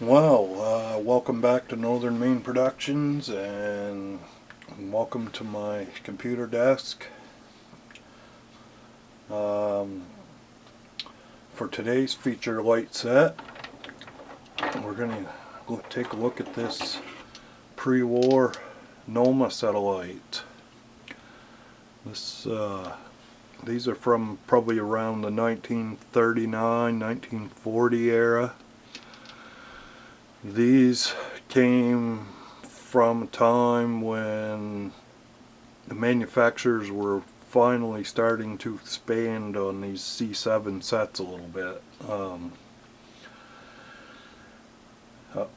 Well, welcome back to Northern Maine Productions, and welcome to my computer desk. Um, for today's feature light set, we're going to take a look at this pre-war Noma satellite. These are from probably around the 1939-1940 era. These came from a time when the manufacturers were finally starting to expand on these C7 sets a little bit.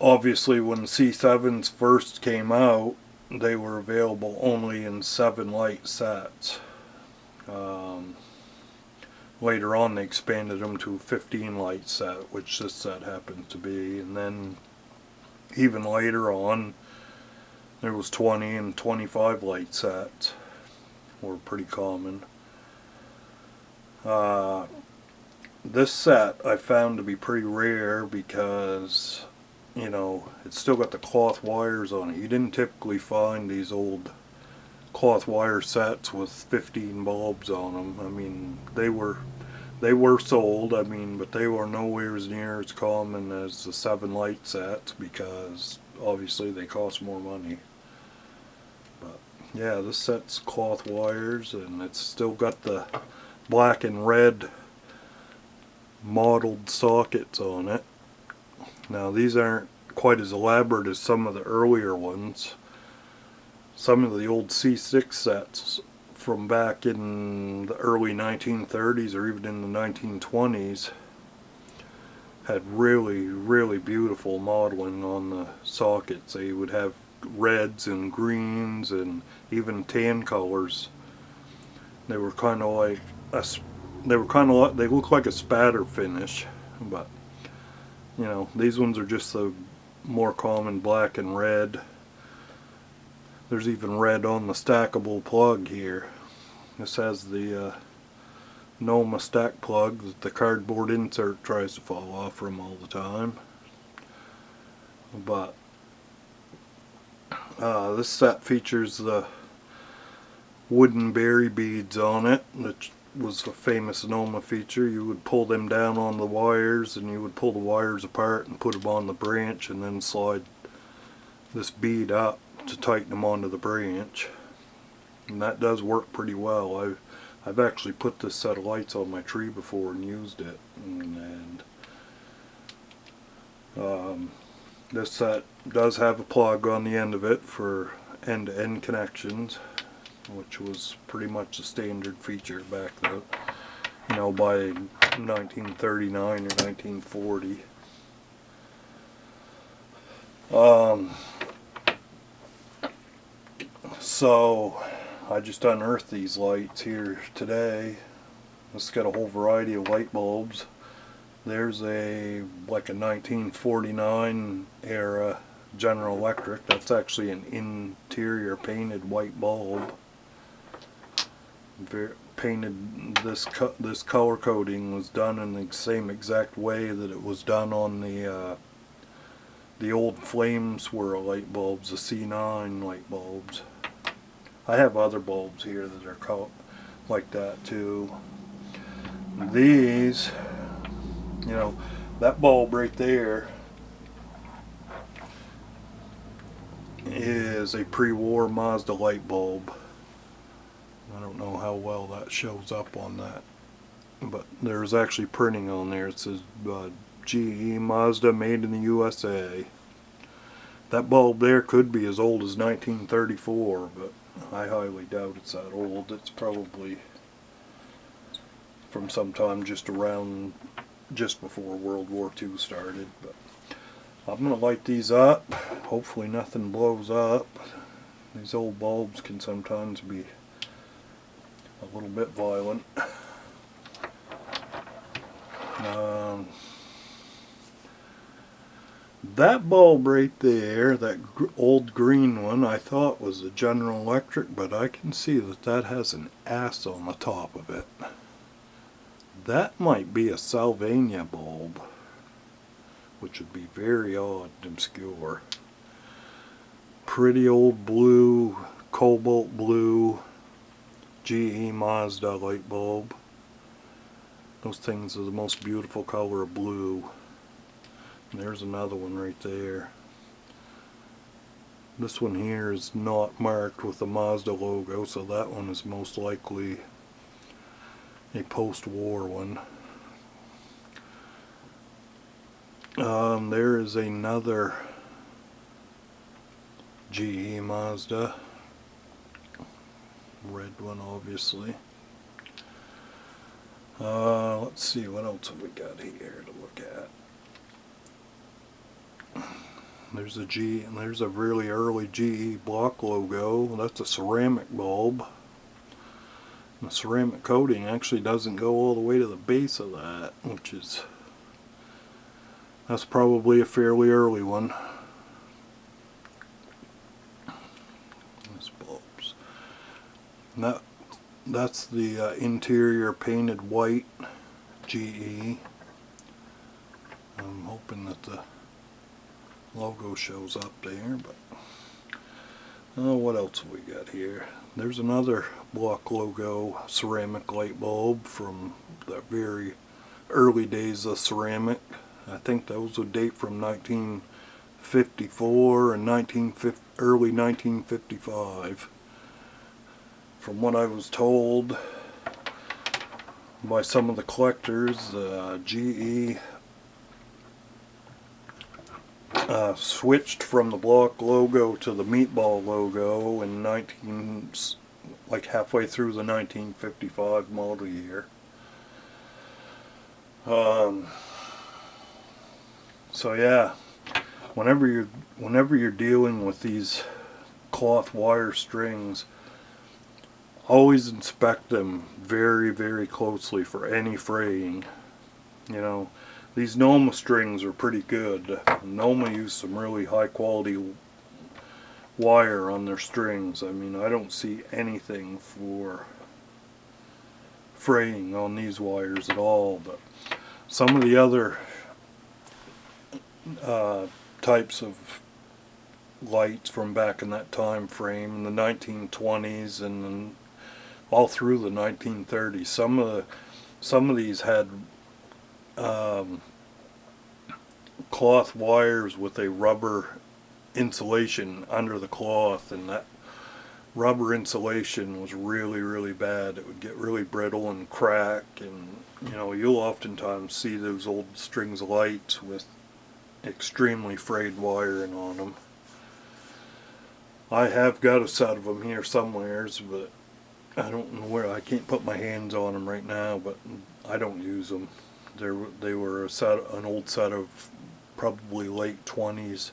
Obviously, when the C7s first came out, they were available only in 7 light sets. Later on, they expanded them to a 15 light set, which this set happens to be, and then even later on there was 20 and 25 light sets were pretty common. This set I found to be pretty rare because, you know, it's still got the cloth wires on it. You didn't typically find these old cloth wire sets with 15 bulbs on them. I mean, they were sold, I mean, but they were nowhere near as common as the 7 light sets because obviously they cost more money. But yeah, this set's cloth wires, and it's still got the black and red mottled sockets on it. Now, these aren't quite as elaborate as some of the earlier ones. Some of the old C6 sets from back in the early 1930s or even in the 1920s had really beautiful modeling on the sockets. They would have reds and greens and even tan colors. They were kind of like they look like a spatter finish, but you know, these ones are just the more common black and red. There's even red on the stackable plug here. This has the Noma stack plug that the cardboard insert tries to fall off from all the time. But this set features the wooden berry beads on it, which was a famous Noma feature. You would pull them down on the wires, and you would pull the wires apart and put them on the branch, and then slide this bead up to tighten them onto the branch. And that does work pretty well. I've actually put this set of lights on my tree before and used it, and this set does have a plug on the end of it for end-to-end connections, which was pretty much a standard feature back then, you know, by 1939 or 1940. So I just unearthed these lights here today. It's got a whole variety of light bulbs. There's like a 1949 era General Electric. That's actually an interior painted white bulb. Painted, this color coding was done in the same exact way that it was done on the old Flame Swirl light bulbs, the C9 light bulbs. I have other bulbs here that are like that too. These, you know, that bulb right there is a pre-war Mazda light bulb. I don't know how well that shows up on that, but there's actually printing on there. It says GE Mazda made in the USA. That bulb there could be as old as 1934, but I highly doubt it's that old. It's probably from sometime just before World War II started. But I'm going to light these up. Hopefully nothing blows up. These old bulbs can sometimes be a little bit violent. That bulb right there, that old green one, I thought was a General Electric, but I can see that that has an S on the top of it. That might be a Sylvania bulb. which would be very odd and obscure. Pretty old blue, cobalt blue GE Mazda light bulb. Those things are the most beautiful color of blue. And there's another one right there. This one here is not marked with the Mazda logo, so that one is most likely a post-war one. There is another GE Mazda. Red one, obviously. Let's see, what else have we got here to look at? There's a really early GE block logo. That's a ceramic bulb. And the ceramic coating actually doesn't go all the way to the base of that, that's probably a fairly early one. These bulbs. And that's the interior painted white GE. I'm hoping that the logo shows up there, but what else have we got here? There's another block logo ceramic light bulb from the very early days of ceramic. I think those would date from 1954 and early 1955. From what I was told by some of the collectors, GE switched from the block logo to the meatball logo in like halfway through the 1955 model year. So yeah, whenever you're dealing with these cloth wire strings, always inspect them very, very closely for any fraying. You know, these Noma strings are pretty good. Noma used some really high quality wire on their strings. I mean, I don't see anything for fraying on these wires at all, but some of the other types of lights from back in that time frame, in the 1920s and all through the 1930s, some of these had cloth wires with a rubber insulation under the cloth, and that rubber insulation was really, really bad. It would get really brittle and crack, and you know, you'll oftentimes see those old strings of lights with extremely frayed wiring on them. I have got a set of them here somewheres, but I don't know where. I can't put my hands on them right now, but I don't use them. They were an old set of probably late 20s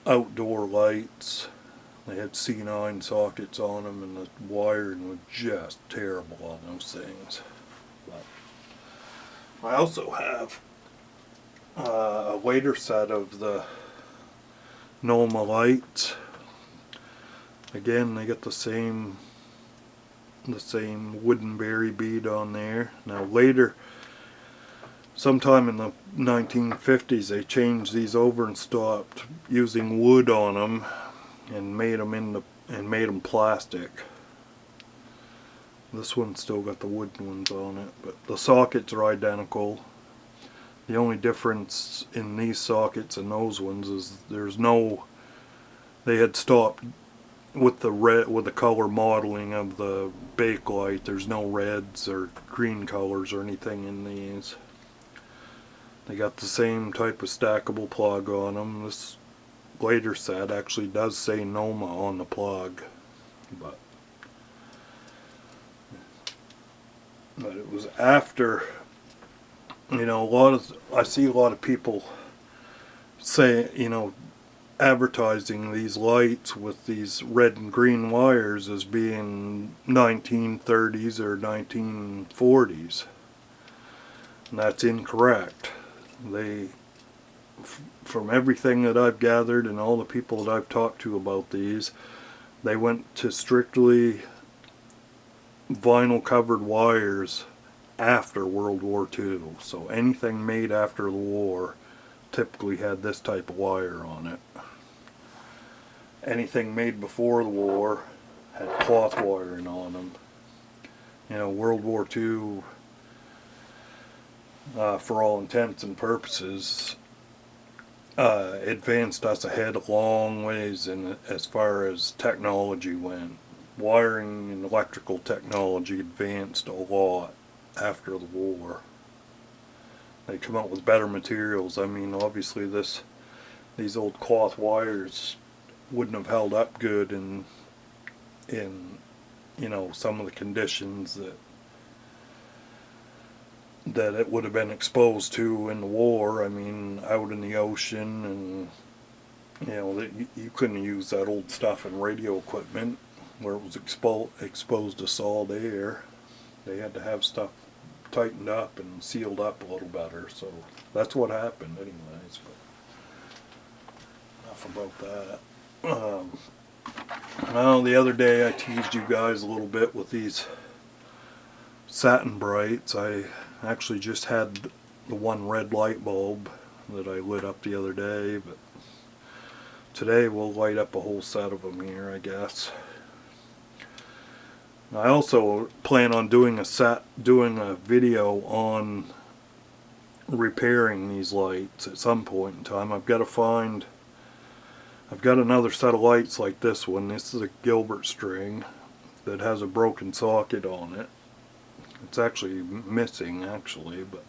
outdoor lights. They had C9 sockets on them, and the wiring was just terrible on those things. But I also have a later set of the Noma lights. Again, they got the same wooden berry bead on there. Now later, sometime in the 1950s, they changed these over and stopped using wood on them and made them plastic. This one's still got the wooden ones on it, but the sockets are identical. The only difference in these sockets and those ones is they had stopped with the color modeling of the bakelite. There's no reds or green colors or anything in these. They got the same type of stackable plug on them. This later set actually does say Noma on the plug, but it was after, you know, I see a lot of people say, you know, advertising these lights with these red and green wires as being 1930s or 1940s, and that's incorrect. From everything that I've gathered and all the people that I've talked to about these, they went to strictly vinyl covered wires after World War II. So anything made after the war typically had this type of wire on it. Anything made before the war had cloth wiring on them. You know, World War II, for all intents and purposes, advanced us ahead a long ways in as far as technology went. Wiring and electrical technology advanced a lot after the war. They come out with better materials. I mean, obviously these old cloth wires wouldn't have held up good in you know, some of the conditions that it would have been exposed to in the war. I mean, out in the ocean, and you know, you couldn't use that old stuff in radio equipment where it was exposed to solid air. They had to have stuff tightened up and sealed up a little better. So that's what happened anyways. But enough about that. Well, the other day I teased you guys a little bit with these Satin Brights. I actually just had the one red light bulb that I lit up the other day, but today we'll light up a whole set of them here, I guess. I also plan on doing a video on repairing these lights at some point in time. I've got another set of lights like this one. This is a Gilbert string that has a broken socket on it. It's actually missing, actually, but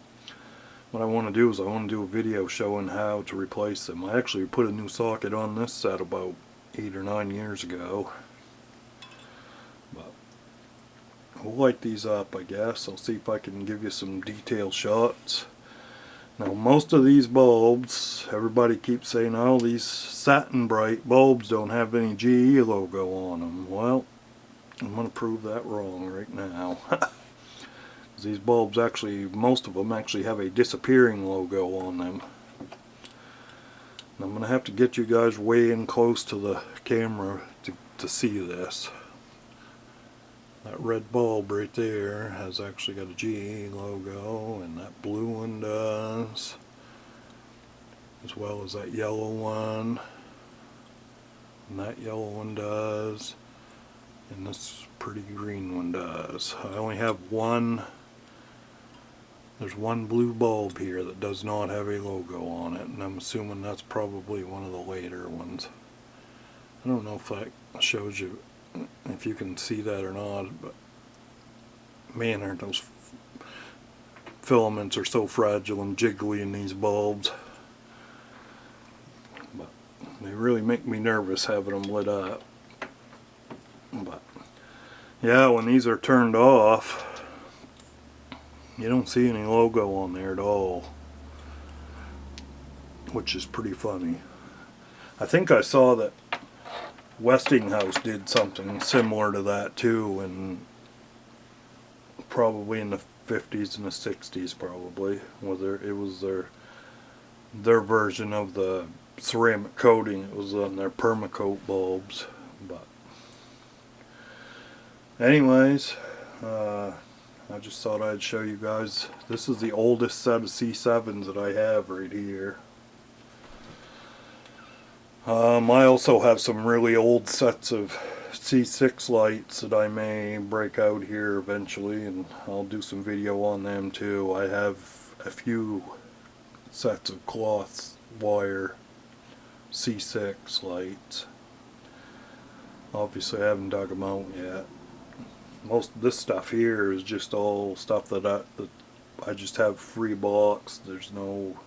what I want to do is I want to do a video showing how to replace them. I actually put a new socket on this set about 8 or 9 years ago. But we'll light these up, I guess. I'll see if I can give you some detailed shots. Now, most of these bulbs, everybody keeps saying, oh, these Satin Bright bulbs don't have any GE logo on them. Well, I'm going to prove that wrong right now. These bulbs actually, most of them actually have a disappearing logo on them. And I'm going to have to get you guys way in close to the camera to see this. That red bulb right there has actually got a GE logo, and that blue one does, as well as that yellow one, and that yellow one does, and this pretty green one does. I only have one. There's one blue bulb here that does not have a logo on it, and I'm assuming that's probably one of the later ones. I don't know if that shows you, if you can see that or not, but man, aren't those filaments are so fragile and jiggly in these bulbs. But they really make me nervous having them lit up. But yeah, when these are turned off, you don't see any logo on there at all, which is pretty funny. I think I saw that Westinghouse did something similar to that too, and probably in the 50s and the 60s, probably. Whether it was their version of the ceramic coating, it was on their permacoat bulbs. But anyways, I just thought I'd show you guys. This is the oldest set of C7s that I have right here. I also have some really old sets of C6 lights that I may break out here eventually, and I'll do some video on them too. I have a few sets of cloth wire C6 lights. Obviously I haven't dug them out yet. Most of this stuff here is just all stuff that I just have free box. There's no,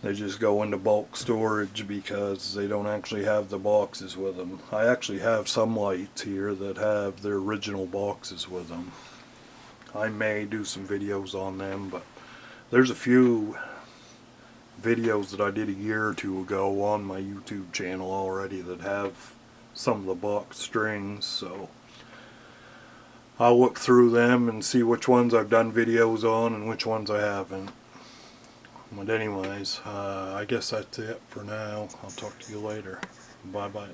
they just go into bulk storage because they don't actually have the boxes with them. I actually have some lights here that have their original boxes with them. I may do some videos on them, but there's a few videos that I did a year or two ago on my YouTube channel already that have some of the box strings, so I'll look through them and see which ones I've done videos on and which ones I haven't. But anyways, I guess that's it for now. I'll talk to you later. Bye bye.